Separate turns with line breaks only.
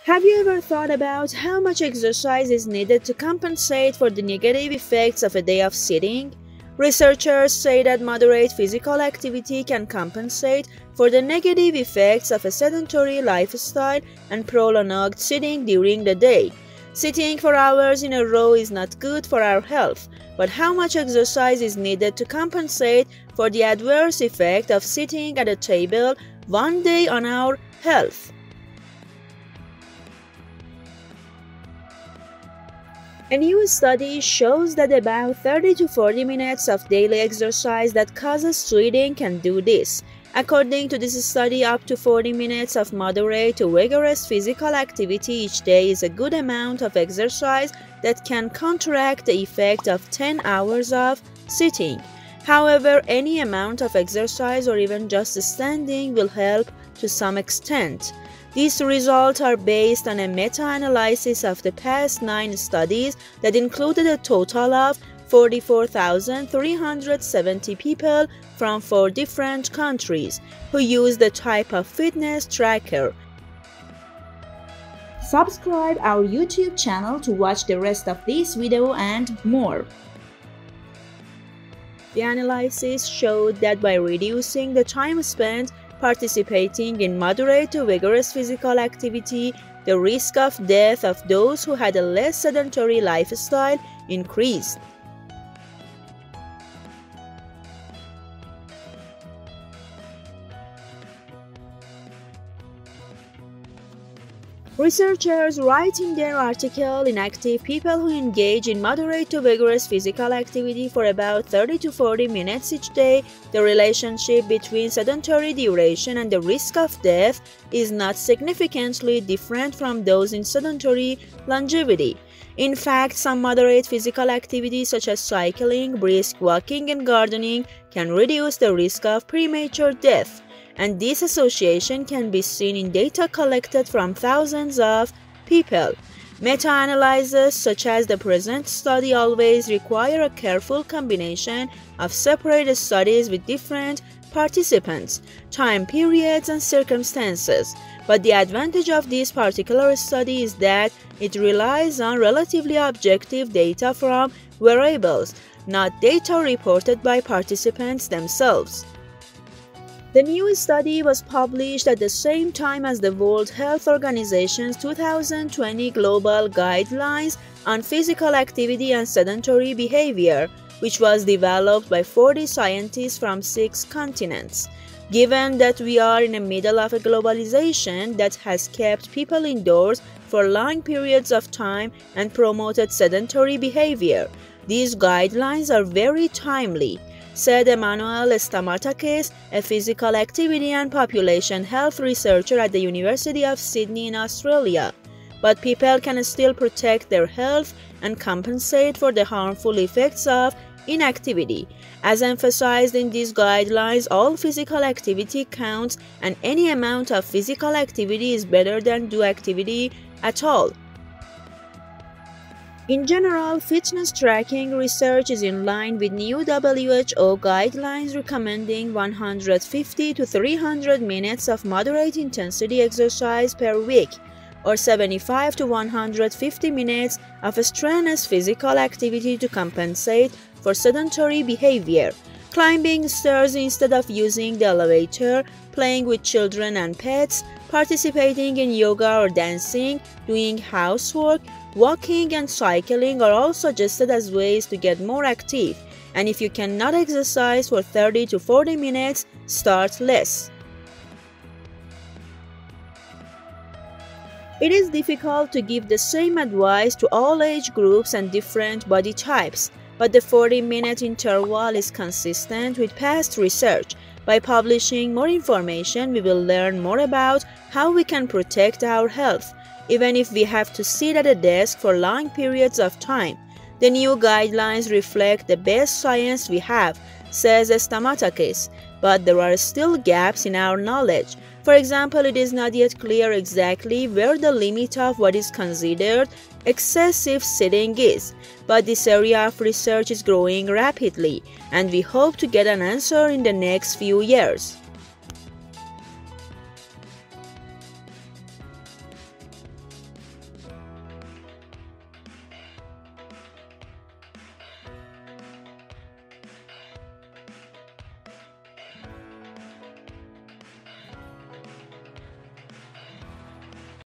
Have you ever thought about how much exercise is needed to compensate for the negative effects of a day of sitting? Researchers say that moderate physical activity can compensate for the negative effects of a sedentary lifestyle and prolonged sitting during the day. Sitting for hours in a row is not good for our health, but how much exercise is needed to compensate for the adverse effect of sitting at a table one day on our health? A new study shows that about 30 to 40 minutes of daily exercise that causes sweating can do this. According to this study, up to 40 minutes of moderate to rigorous physical activity each day is a good amount of exercise that can counteract the effect of 10 hours of sitting. However, any amount of exercise or even just standing will help to some extent. These results are based on a meta-analysis of the past 9 studies that included a total of 44,370 people from 4 different countries who used the type of fitness tracker. Subscribe our YouTube channel to watch the rest of this video and more. The analysis showed that by reducing the time spent participating in moderate to vigorous physical activity, the risk of death of those who had a less sedentary lifestyle increased. Researchers write in their article, inactive people who engage in moderate to vigorous physical activity for about 30 to 40 minutes each day, the relationship between sedentary duration and the risk of death is not significantly different from those in sedentary longevity. In fact, some moderate physical activities such as cycling, brisk walking, and gardening can reduce the risk of premature death. And this association can be seen in data collected from thousands of people. Meta-analyses such as the present study always require a careful combination of separate studies with different participants, time periods, and circumstances. But the advantage of this particular study is that it relies on relatively objective data from variables, not data reported by participants themselves. The new study was published at the same time as the World Health Organization's 2020 Global Guidelines on Physical Activity and Sedentary Behavior, which was developed by 40 scientists from 6 continents. Given that we are in the middle of a globalization that has kept people indoors for long periods of time and promoted sedentary behavior, these guidelines are very timely, said Emmanuel Stamatakis, a physical activity and population health researcher at the University of Sydney in Australia. But people can still protect their health and compensate for the harmful effects of inactivity. As emphasized in these guidelines, all physical activity counts, and any amount of physical activity is better than no activity at all. In general, fitness tracking research is in line with new WHO guidelines recommending 150 to 300 minutes of moderate intensity exercise per week, or 75 to 150 minutes of strenuous physical activity to compensate for sedentary behavior. Climbing stairs instead of using the elevator, playing with children and pets, participating in yoga or dancing, doing housework, walking and cycling are all suggested as ways to get more active, and if you cannot exercise for 30 to 40 minutes, start less. It is difficult to give the same advice to all age groups and different body types, but the 40-minute interval is consistent with past research. By publishing more information, we will learn more about how we can protect our health, even if we have to sit at a desk for long periods of time. The new guidelines reflect the best science we have, says Stamatakis, but there are still gaps in our knowledge. For example, it is not yet clear exactly where the limit of what is considered excessive sitting is, but this area of research is growing rapidly, and we hope to get an answer in the next few years.